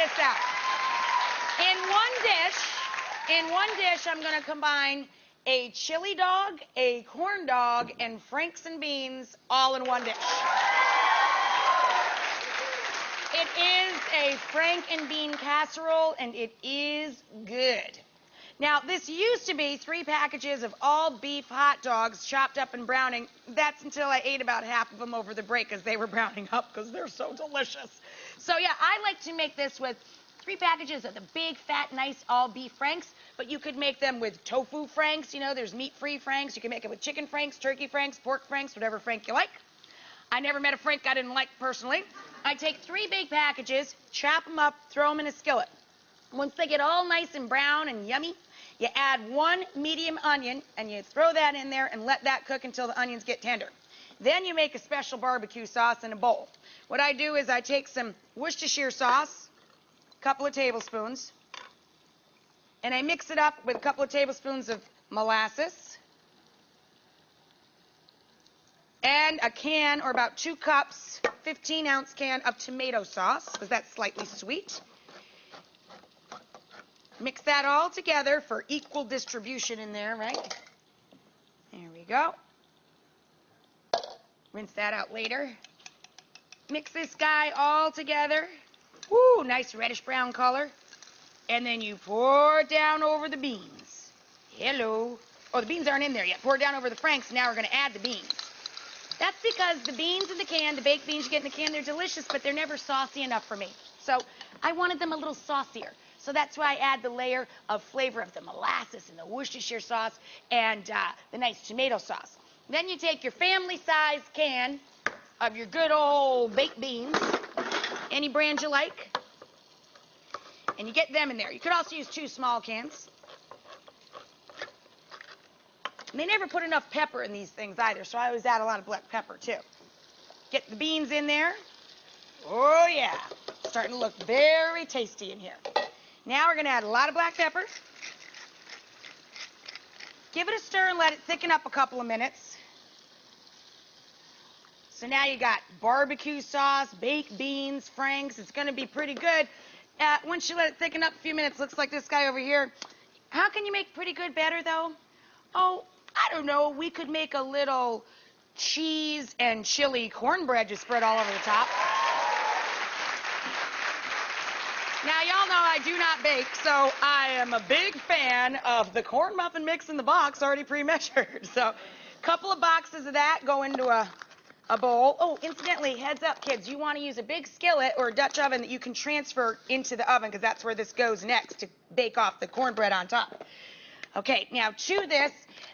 this out. In one dish, I'm going to combine a chili dog, a corn dog, and Franks and beans all in one dish. It is a Frank and bean casserole, and it is good. Now, this used to be 3 packages of all beef hot dogs chopped up and browning. That's until I ate about half of them over the break because they were browning up because they're so delicious. So, yeah, I like to make this with 3 packages of the big, fat, nice all-beef Franks, but you could make them with tofu Franks. You know, there's meat-free Franks. You can make it with chicken Franks, turkey Franks, pork Franks, whatever Frank you like. I never met a Frank I didn't like personally. I take 3 big packages, chop them up, throw them in a skillet. Once they get all nice and brown and yummy, you add 1 medium onion, and you throw that in there and let that cook until the onions get tender. Then you make a special barbecue sauce in a bowl. What I do is I take some Worcestershire sauce, a couple of tablespoons, and I mix it up with a couple of tablespoons of molasses, and a can, or about 2 cups, 15-ounce can of tomato sauce, because that's slightly sweet. Mix that all together for equal distribution in there, right? There we go. Rinse that out later. Mix this guy all together. Woo, nice reddish brown color. And then you pour it down over the beans. Hello. Oh, the beans aren't in there yet. Pour it down over the Franks. Now we're going to add the beans. That's because the beans in the can, the baked beans you get in the can, they're delicious, but they're never saucy enough for me. So I wanted them a little saucier. So that's why I add the layer of flavor of the molasses and the Worcestershire sauce and the nice tomato sauce. Then you take your family-sized can of your good old baked beans, any brand you like, and you get them in there. You could also use 2 small cans. And they never put enough pepper in these things either, so I always add a lot of black pepper too. Get the beans in there. Oh yeah, starting to look very tasty in here. Now we're going to add a lot of black pepper. Give it a stir and let it thicken up a couple of minutes. So now you got barbecue sauce, baked beans, Franks. It's going to be pretty good. Once you let it thicken up a few minutes, looks like this guy over here. How can you make pretty good better, though? Oh, I don't know. We could make a little cheese and chili cornbread to spread all over the top. Now, y'all know I do not bake, so I am a big fan of the corn muffin mix in the box already pre-measured. So a couple of boxes of that go into a bowl. Oh, incidentally, heads up, kids, you want to use a big skillet or a Dutch oven that you can transfer into the oven because that's where this goes next to bake off the cornbread on top. Okay, now to this,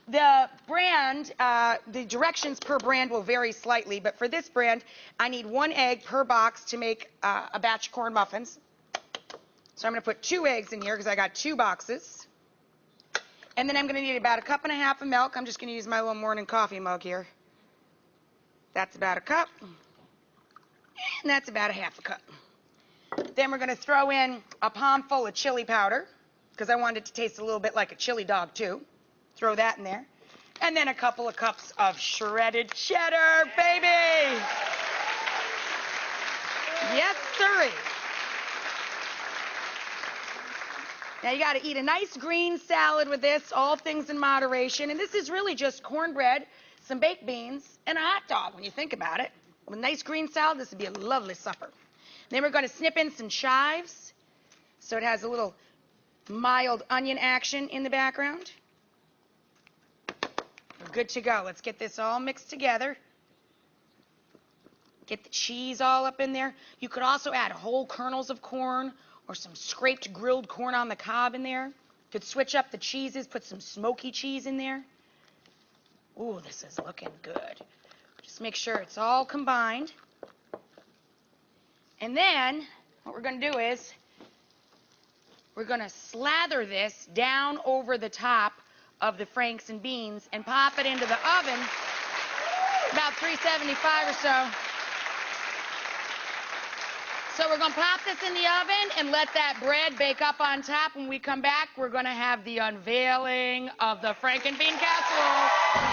the brand, the directions per brand will vary slightly, but for this brand, I need 1 egg per box to make a batch of corn muffins. So I'm going to put 2 eggs in here because I got 2 boxes. And then I'm going to need about 1.5 cups of milk. I'm just going to use my little morning coffee mug here. That's about 1 cup. And that's about 1/2 cup. Then we're going to throw in a palm full of chili powder because I want it to taste a little bit like a chili dog too. Throw that in there. And then a couple of cups of shredded cheddar, baby! Yes, sirree. Now, you got to eat a nice green salad with this, all things in moderation. And this is really just cornbread, some baked beans, and a hot dog when you think about it. With a nice green salad, this would be a lovely supper. Then we're going to snip in some chives so it has a little mild onion action in the background. We're good to go. Let's get this all mixed together. Get the cheese all up in there. You could also add whole kernels of corn or some scraped grilled corn on the cob in there. Could switch up the cheeses, put some smoky cheese in there. Ooh, this is looking good. Just make sure it's all combined. And then what we're going to do is we're going to slather this down over the top of the Franks and beans and pop it into the oven about 375 or so. So we're going to pop this in the oven and let that bread bake up on top. When we come back, we're going to have the unveiling of the Frank and Bean casserole.